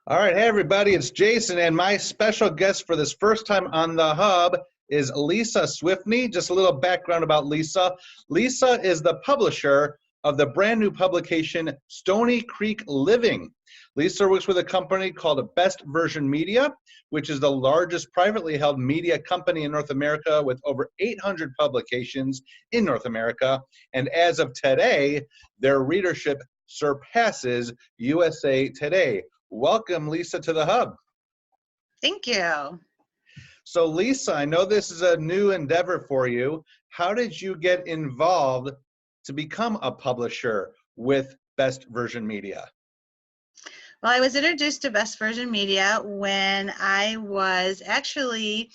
All right, hey everybody, it's Jason, and my special guest for this first time on the Hub is Lisa Swiftney. Just a little background about Lisa. Lisa is the publisher of the brand new publication Stony Creek Living. Lisa works with a company called Best Version Media, which is the largest privately held media company in North America with over 800 publications in North America. And as of today, their readership surpasses USA Today. Welcome, Lisa, to the Hub. Thank you. So, Lisa, I know this is a new endeavor for you. How did you get involved to become a publisher with Best Version Media? Well, I was introduced to Best Version Media when I was actually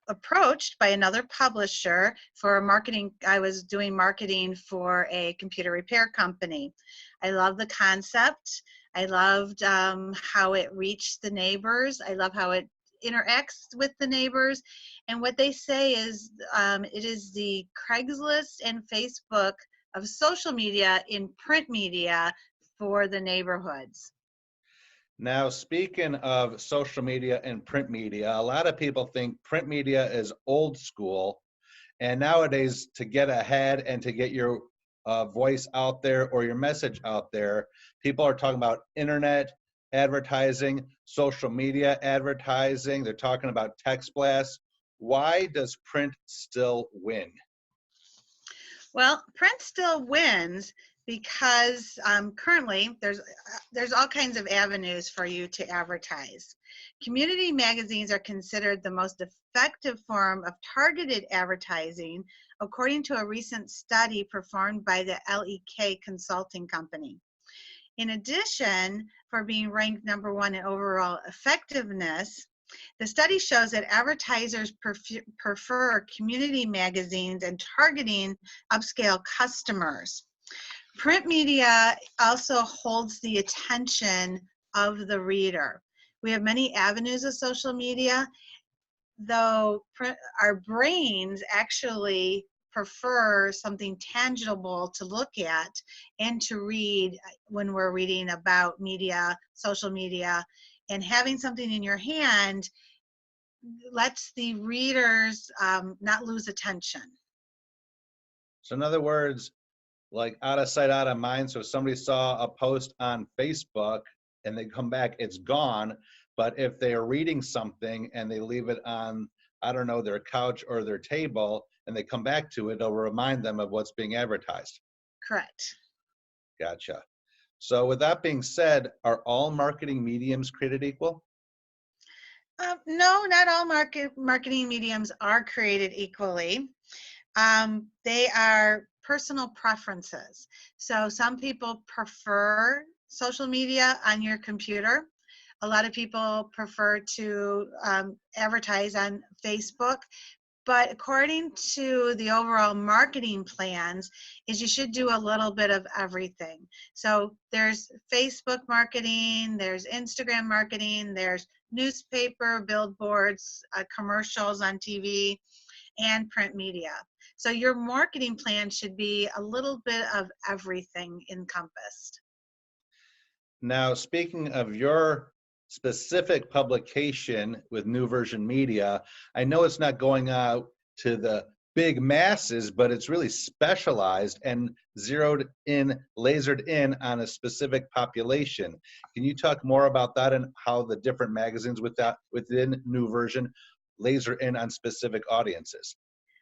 approached by another publisher for marketing. I was doing marketing for a computer repair company. I love the concept. I loved how it reached the neighbors. I love how it interacts with the neighbors. And what they say is it is the Craigslist and Facebook of social media in print media for the neighborhoods. Now, speaking of social media and print media, a lot of people think print media is old school. And nowadays, to get ahead and to get your voice out there or your message out there, people are talking about internet advertising, social media advertising. They're talking about text blasts. Why does print still win? Well, print still wins because currently there's all kinds of avenues for you to advertise. Community magazines are considered the most effective form of targeted advertising, according to a recent study performed by the LEK Consulting Company. In addition, for being ranked #1 in overall effectiveness, the study shows that advertisers prefer community magazines and targeting upscale customers. Print media also holds the attention of the reader. We have many avenues of social media, though our brains actually prefer something tangible to look at and to read when we're reading about media, social media, and having something in your hand lets the readers not lose attention. So in other words, like out of sight, out of mind. So if somebody saw a post on Facebook and they come back, it's gone. But if they are reading something and they leave it on, I don't know, their couch or their table, and they come back to it, it'll remind them of what's being advertised. Correct. Gotcha. So with that being said, are all marketing mediums created equal? No, not all marketing mediums are created equally. They are personal preferences. So some people prefer social media on your computer. A lot of people prefer to advertise on Facebook. But according to the overall marketing plans, is you should do a little bit of everything. So there's Facebook marketing, there's Instagram marketing, there's newspaper, billboards, commercials on TV, and print media. So your marketing plan should be a little bit of everything encompassed. Now, speaking of your specific publication with New Version Media, I know it's not going out to the big masses, but it's really specialized and zeroed in, lasered in on a specific population. Can you talk more about that and how the different magazines within New Version laser in on specific audiences?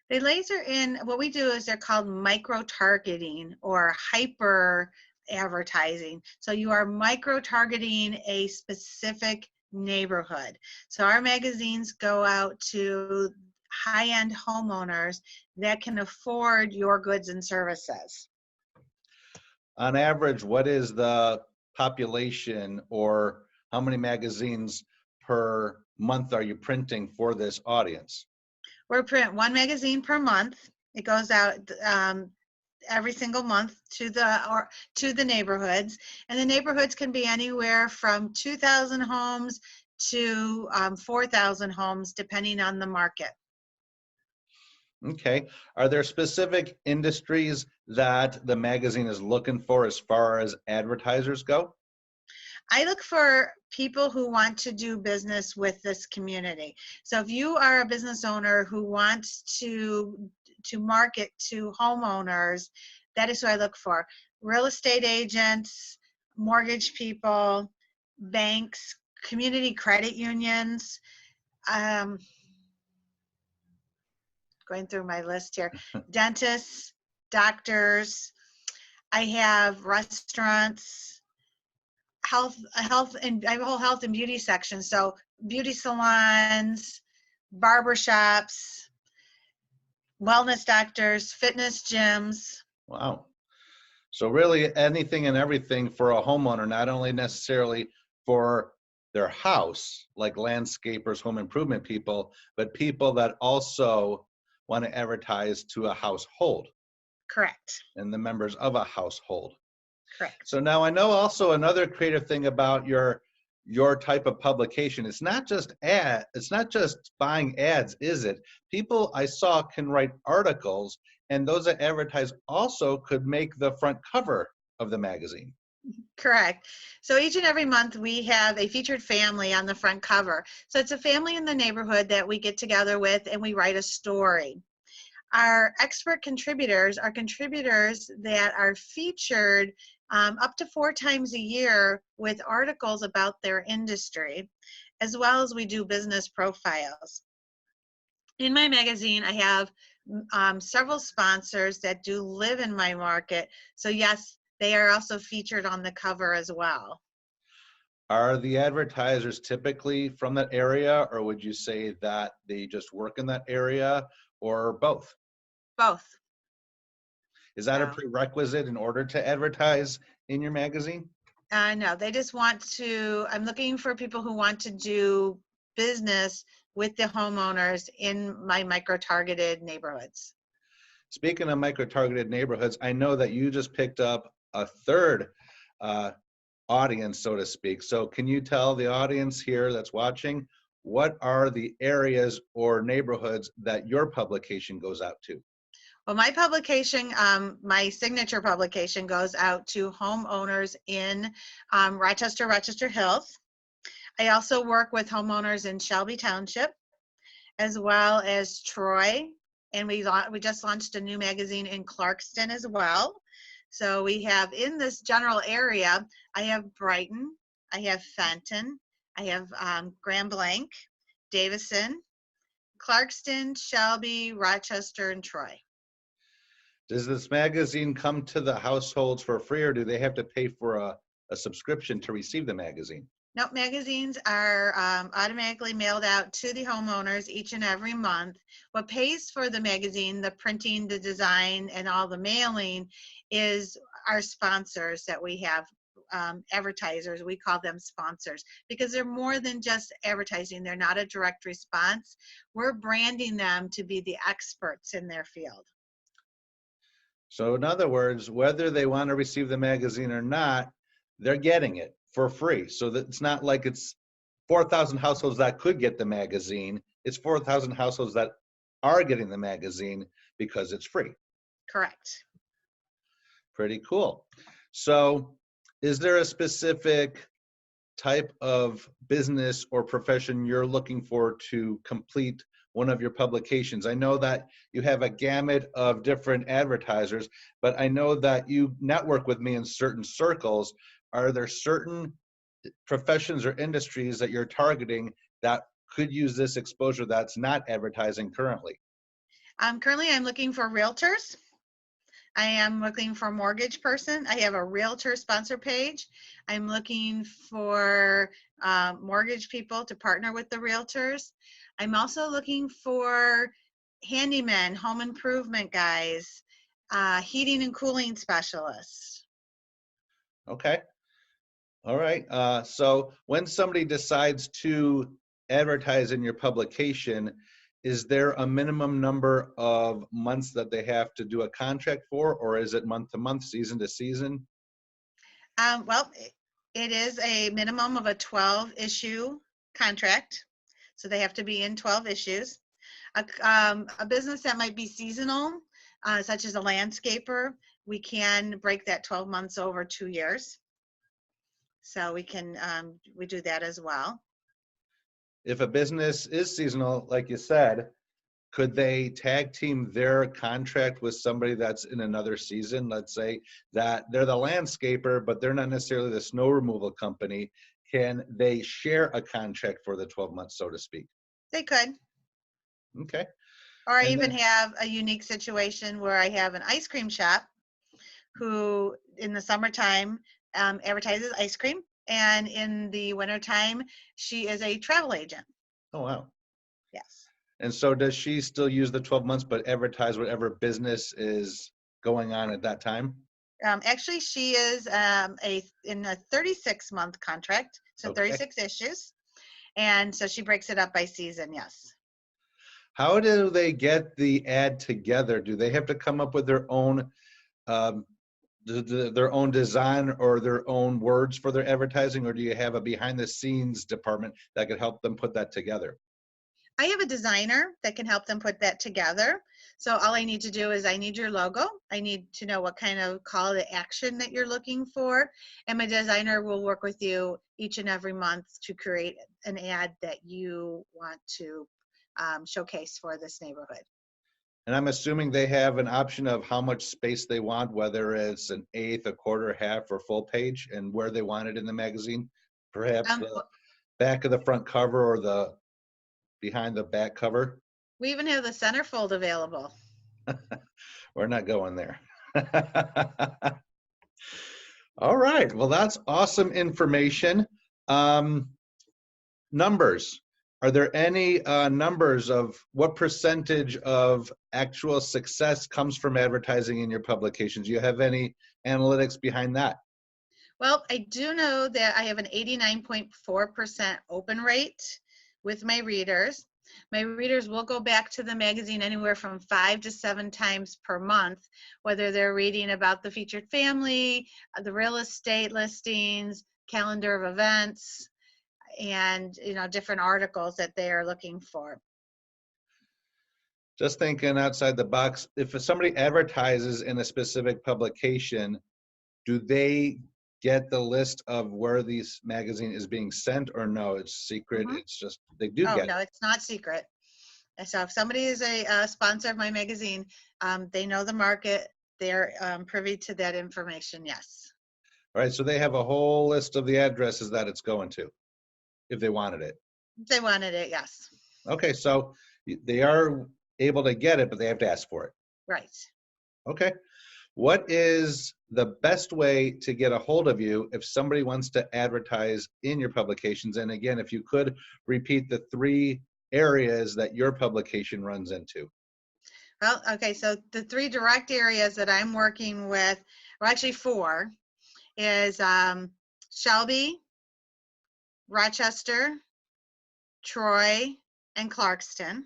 They laser in, what we do is they're called micro-targeting or hyper advertising. So you are micro-targeting a specific neighborhood. So our magazines go out to high-end homeowners that can afford your goods and services. On average, what is the population, or how many magazines per month are you printing for this audience? We print one magazine per month. It goes out every single month to the neighborhoods, and the neighborhoods can be anywhere from 2,000 homes to 4,000 homes, depending on the market. Okay. Are there specific industries that the magazine is looking for as far as advertisers go? I look for people who want to do business with this community. So if you are a business owner who wants to market to homeowners, that is who I look for. Real estate agents, mortgage people, banks, community credit unions. Going through my list here. Dentists, doctors. I have restaurants, health, and I have a whole health and beauty section. So beauty salons, barber shops, wellness doctors, fitness gyms. Wow. So really anything and everything for a homeowner, not only necessarily for their house, like landscapers, home improvement people, but people that also want to advertise to a household Correct. and the members of a household. Correct. So now I know also another creative thing about your type of publication. It's not just buying ads, is it? People I saw can write articles, and those that advertise also could make the front cover of the magazine. Correct. So each and every month we have a featured family on the front cover. So it's a family in the neighborhood that we get together with and we write a story. Our expert contributors are contributors that are featured up to 4 times a year with articles about their industry, as well as we do business profiles. In my magazine, I have several sponsors that do live in my market. So yes, they are also featured on the cover as well. Are the advertisers typically from that area, or would you say that they just work in that area, or both? Both. Is that a prerequisite in order to advertise in your magazine? No, they just want to, I'm looking for people who want to do business with the homeowners in my micro-targeted neighborhoods. Speaking of micro-targeted neighborhoods, I know that you just picked up a third audience, so to speak. So can you tell the audience here that's watching, what are the areas or neighborhoods that your publication goes out to? Well, my publication, my signature publication goes out to homeowners in Rochester Hills. I also work with homeowners in Shelby Township, as well as Troy. And we just launched a new magazine in Clarkston as well. So we have in this general area, I have Brighton, I have Fenton, I have Grand Blanc, Davison, Clarkston, Shelby, Rochester, and Troy. Does this magazine come to the households for free, or do they have to pay for a subscription to receive the magazine? Nope, magazines are automatically mailed out to the homeowners each and every month. What pays for the magazine, the printing, the design, and all the mailing is our sponsors that we have, advertisers. We call them sponsors because they're more than just advertising. They're not a direct response. We're branding them to be the experts in their field. So in other words, whether they want to receive the magazine or not, they're getting it for free. So that it's not like it's 4,000 households that could get the magazine. It's 4,000 households that are getting the magazine because it's free. Correct. Pretty cool. So is there a specific type of business or profession you're looking for to complete one of your publications? I know that you have a gamut of different advertisers, but I know that you network with me in certain circles. Are there certain professions or industries that you're targeting that could use this exposure that's not advertising currently? Currently, I'm looking for realtors. I am looking for a mortgage person. I have a realtor sponsor page. I'm looking for mortgage people to partner with the realtors. I'm also looking for handymen, home improvement guys, heating and cooling specialists. Okay. All right. So when somebody decides to advertise in your publication, is there a minimum number of months that they have to do a contract for, or is it month to month, season to season? Well, it is a minimum of a 12-issue contract. So they have to be in 12 issues. A business that might be seasonal, such as a landscaper, we can break that 12 months over 2 years. So we do that as well. If a business is seasonal, like you said, could they tag team their contract with somebody that's in another season? Let's say that they're the landscaper, but they're not necessarily the snow removal company. Can they share a contract for the 12 months, so to speak? They could. Okay. Or I And even then, have a unique situation where I have an ice cream shop who in the summertime advertises ice cream, and in the wintertime she is a travel agent. oh, wow. Yes. And so does she still use the 12 months, but advertise whatever business is going on at that time? Actually, she is in a 36-month contract, so Okay. 36 issues, and so she breaks it up by season. Yes. How do they get the ad together? Do they have to come up with their own um, their own design or their own words for their advertising, or do you have a behind the scenes department that could help them put that together? I have a designer that can help them put that together. So all I need to do is I need your logo. I need to know what kind of call to action that you're looking for. And my designer will work with you each and every month to create an ad that you want to showcase for this neighborhood. And I'm assuming they have an option of how much space they want, whether it's an eighth, a quarter, half, or full page, and where they want it in the magazine. Perhaps the back of the front cover or the behind the back cover. We even have the centerfold available. We're not going there. All right. Well, that's awesome information. Um, numbers. Are there any numbers of what percentage of actual success comes from advertising in your publications? Do you have any analytics behind that? Well, I do know that I have an 89.4% open rate with my readers. My readers will go back to the magazine anywhere from 5 to 7 times per month, whether they're reading about the featured family, the real estate listings, calendar of events, and different articles that they are looking for. Just thinking outside the box, if somebody advertises in a specific publication, do they get the list of where this magazine is being sent, or no, it's secret? Mhm. It's just they do Oh, get no, it. it's not secret. So if somebody is a sponsor of my magazine, they know the market, they're privy to that information, yes. All right, so they have a whole list of the addresses that it's going to, if they wanted it. If they wanted it, yes. Okay, so they are able to get it, but they have to ask for it. Right. Okay. What is the best way to get a hold of you if somebody wants to advertise in your publications? And again, if you could repeat the 3 areas that your publication runs into. Well, okay, so the 3 direct areas that I'm working with, or actually 4, is Shelby, Rochester, Troy, and Clarkston.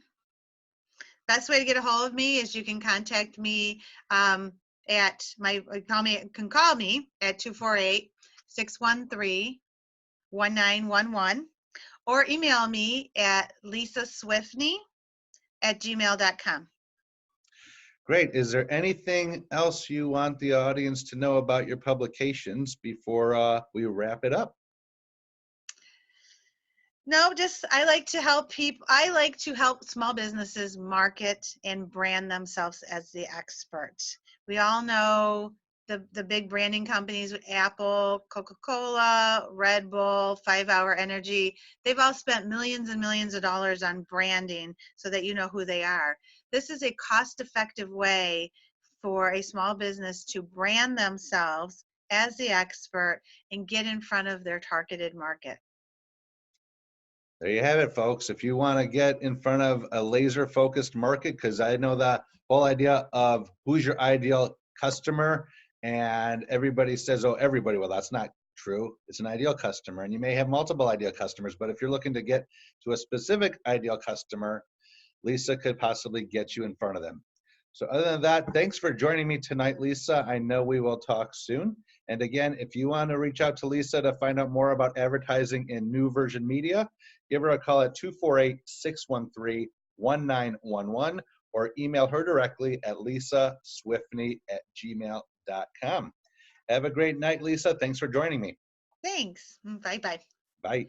Best way to get a hold of me is you can contact me at can call me at 248-613-1911 or email me at lisaswiftney@gmail.com. Great. Is there anything else you want the audience to know about your publications before we wrap it up? No, just I like to help people. I like to help small businesses market and brand themselves as the expert. We all know the big branding companies, Apple, Coca-Cola, Red Bull, 5 Hour Energy. They've all spent millions and millions of dollars on branding so that you know who they are. This is a cost-effective way for a small business to brand themselves as the expert and get in front of their targeted market. There you have it, folks. If you want to get in front of a laser focused market, because I know the whole idea of who's your ideal customer, and everybody says, oh, everybody. Well, that's not true. It's an ideal customer, and you may have multiple ideal customers, but if you're looking to get to a specific ideal customer, Lisa could possibly get you in front of them. So other than that, thanks for joining me tonight, Lisa. I know we will talk soon. And again, if you want to reach out to Lisa to find out more about advertising in New Version Media, give her a call at 248-613-1911 or email her directly at lisaswiftney@gmail.com. Have a great night, Lisa. Thanks for joining me. Thanks. Bye-bye. Bye.